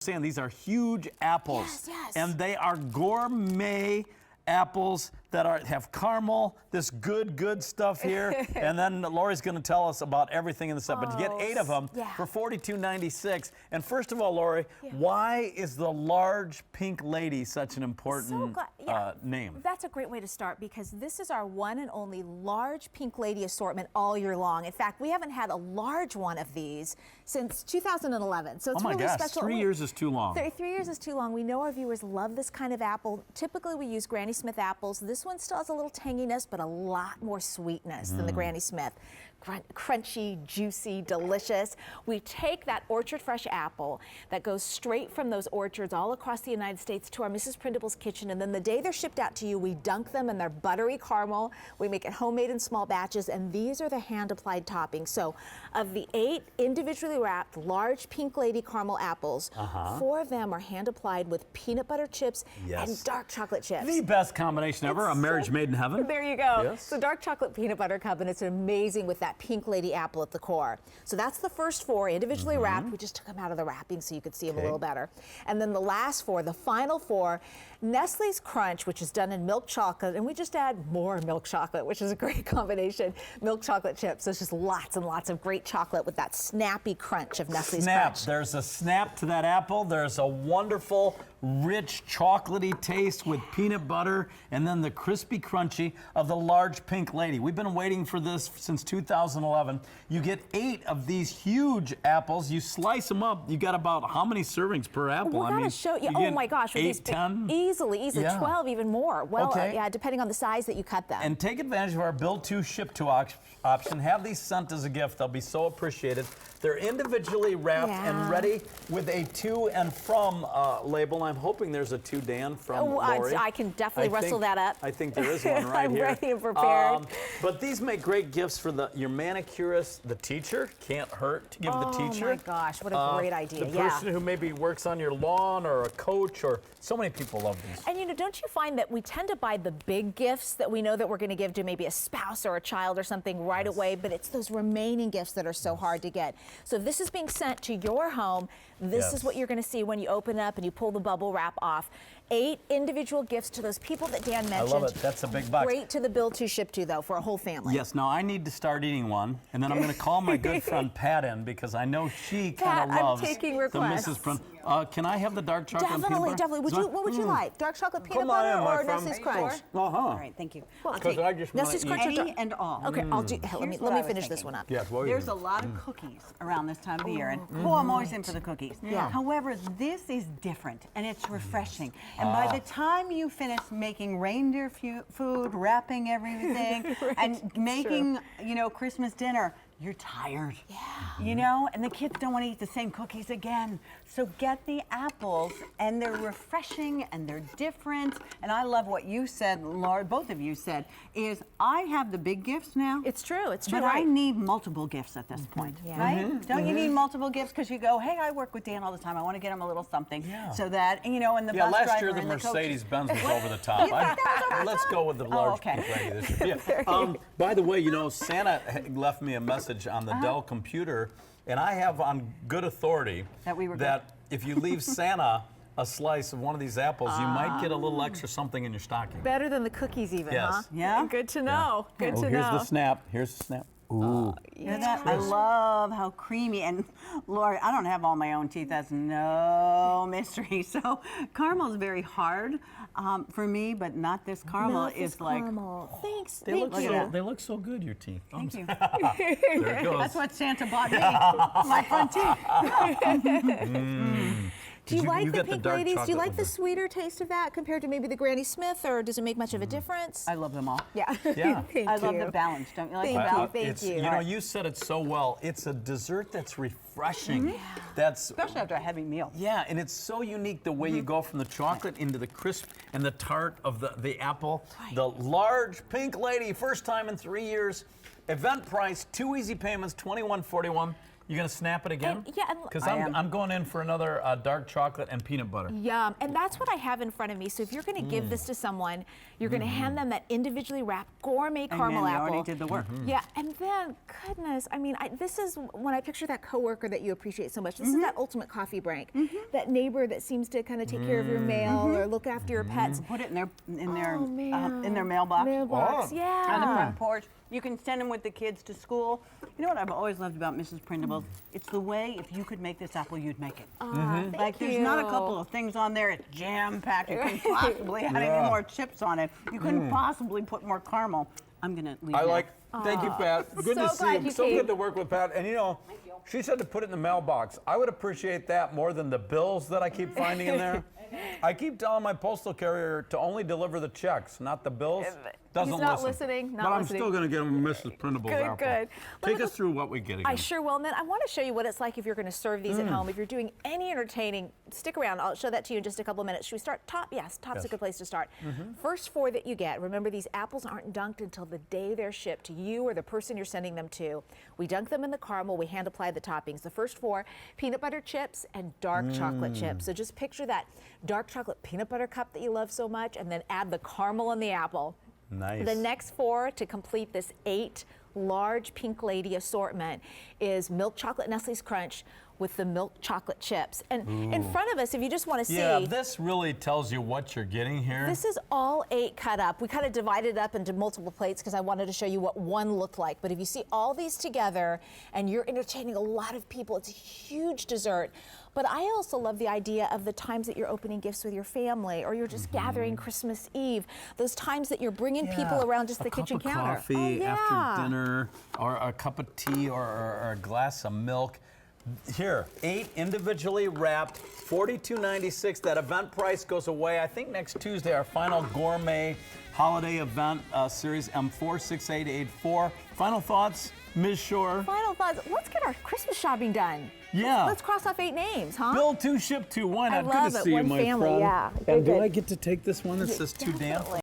Saying these are huge apples. Yes, yes. And they are gourmet apples that have caramel, this good stuff here. And then Lori's going to tell us about everything in the set. But you get 8 of them for $42.96. And first of all, Lori, why is the large pink lady such an important name? That's a great way to start because this is our one and only large pink lady assortment all year long. In fact, we haven't had a large one of these since 2011. So it's really special. 3 years is too long. 3 years is too long. We know our viewers love this kind of apple. Typically, we use Granny Smith apples. This one still has a little tanginess, but a lot more sweetness than the Granny Smith. Crunchy, juicy, delicious. We take that orchard fresh apple that goes straight from those orchards all across the United States to our Mrs. Prindables kitchen, and then the day they're shipped out to you, we dunk them in their buttery caramel. We make it homemade in small batches, and these are the hand-applied toppings. So of the 8 individually wrapped large pink lady caramel apples, 4 of them are hand-applied with peanut butter chips and dark chocolate chips. The best combination ever, a marriage made in heaven. There you go. Yes. So dark chocolate peanut butter combination, amazing with that pink lady apple at the core. So that's the first 4 individually wrapped. We just took them out of the wrapping so you could see them a little better. And then the last 4, the final 4, Nestle's Crunch, which is done in milk chocolate, and we just add more milk chocolate, which is a great combination. Milk chocolate chips. So it's just lots and lots of great chocolate with that snappy crunch of Nestle's Crunch. There's a snap to that apple. There's a wonderful, rich, chocolatey taste with peanut butter, and then the crispy crunchy of the large pink lady. We've been waiting for this since 2011. You get 8 of these huge apples. You slice them up. You got about how many servings per apple? We're going to show you. Oh my gosh, 8, 10? Easily, 12, even more. Well, yeah, depending on the size that you cut them. And take advantage of our build to ship to option. Have these sent as a gift. They'll be so appreciated. They're individually wrapped and ready with a to and from label. I'm hoping there's a to Dan from Lori. I can definitely wrestle that up. I think there is one right I'm here. ready and prepared. But these make great gifts for your manicurist, the teacher. Can't hurt to give the teacher. Oh my gosh, what a great idea. The person who maybe works on your lawn or a coach, or so many people love these. And you know, don't you find that we tend to buy the big gifts that we know that we're going to give to maybe a spouse or a child or something right away, but it's those remaining gifts that are so hard to get. So if this is being sent to your home, this is what you're going to see when you open it up and you pull the bubble wrap off. 8 individual gifts to those people that Dan mentioned. I love it. That's a big box. Great to the build to ship to, though, for a whole family. Yes. Now I need to start eating one, and then I'm going to call my good friend Pat in because I know she kind of loves I'm taking the requests. Mrs. Can I have the dark chocolate and peanut butter? Definitely. What would you like? Dark chocolate peanut butter or Nestle's Crunch? All right, thank you. Because I just want Nestle's to Crunch Any and all. Okay, I'll do. Let me finish this one up. Yes, There's a lot of cookies around this time of the year, and I'm always in for the cookies. However, this is different, and it's refreshing. And by the time you finish making reindeer food, wrapping everything, and making, Christmas dinner, you're tired. You know, and the kids don't want to eat the same cookies again. So get the apples, and they're refreshing and they're different. And I love what you said, Laura, both of you said, is I have the big gifts now. It's true, But I need multiple gifts at this point, right? Don't you need multiple gifts? Because you go, hey, I work with Dan all the time. I want to get him a little something. So that, and the bus driver last year the and the Mercedes-Benz was over the top. Let's go with the large pink lady this year. By the way, Santa left me a message on the Dell computer, and I have on good authority that if you leave Santa a slice of one of these apples, you might get a little extra something in your stocking. Better than the cookies even, huh? Yeah. Good to know. Good to know. Here's the snap. Here's the snap. Ooh. I love how creamy, and Lord, I don't have all my own teeth. That's no mystery. So caramel is very hard for me, but not this caramel. It's like Thanks. They look so good, your teeth. Thank you. There it goes. That's what Santa bought me. My front teeth. Do you like the pink ladies? Do you like the sweeter taste of that compared to maybe the Granny Smith, or does it make much of a difference? I love them all. Yeah. I love the balance. Don't you like the balance? Thank you. You said it so well. It's a dessert that's refreshing. That's especially after a heavy meal. Yeah, and it's so unique the way you go from the chocolate into the crisp and the tart of the apple. The large pink lady, first time in 3 years. Event price, 2 easy payments, $21.41. You gonna snap it again? Yeah. And Because I'm going in for another dark chocolate and peanut butter. Yum. And that's what I have in front of me. So if you're going to give this to someone, you're going to hand them that individually wrapped gourmet caramel you apple. already did the work. Yeah. And then, goodness, I mean, this is when I picture that coworker that you appreciate so much. This is that ultimate coffee break. That neighbor that seems to kind of take care of your mail or look after your pets. Put it in their mailbox. Mailbox, Oh. yeah. On the front porch. You can send them with the kids to school. You know what I've always loved about Mrs. Prindables? It's the way, if you could make this apple, you'd make it. Like, there's not a couple of things on there. It's jam-packed. You couldn't possibly add any more chips on it. You couldn't possibly put more caramel. I'm going to leave now. Thank you, Pat. Good So to see glad you. you So came. good to work with Pat. And you know, she said to put it in the mailbox. I would appreciate that more than the bills that I keep finding in there. I keep telling my postal carrier to only deliver the checks, not the bills. Doesn't He's not listen. listening, not but I'm listening. still going to get him Mrs. Prindables Good, apple. good. Take us through what we get again. I sure will. And then I want to show you what it's like if you're going to serve these at home. If you're doing any entertaining, stick around. I'll show that to you in just a couple of minutes. Should we start top? Yes, top's a good place to start. First 4 that you get, remember these apples aren't dunked until the day they're shipped to you or the person you're sending them to. We dunk them in the caramel. We hand apply the toppings. The first 4, peanut butter chips and dark chocolate chips. So just picture that dark chocolate peanut butter cup that you love so much, and then add the caramel and the apple. Nice. The next 4 to complete this 8 large Pink Lady assortment is milk chocolate Nestle's Crunch with the milk chocolate chips. And in front of us, if you just want to see. Yeah, this really tells you what you're getting here. This is all 8 cut up. We kind of divided it up into multiple plates because I wanted to show you what one looked like. But if you see all these together and you're entertaining a lot of people, it's a huge dessert. But I also love the idea of the times that you're opening gifts with your family or you're just gathering Christmas Eve. Those times that you're bringing people around just the kitchen counter. A cup of coffee after dinner, or a cup of tea, or a glass of milk. Here, 8 individually wrapped, $42.96. That event price goes away. I think next Tuesday, our final gourmet holiday event series, M46884. Final thoughts, Ms. Shore? Final thoughts. Let's get our Christmas shopping done. Yeah. Let's cross off 8 names, huh? Build 2, ship 2. Why not? I love Good to it. see One you, my family, friend. yeah. And Good, do I good. get to take this one that says too damn? Definitely.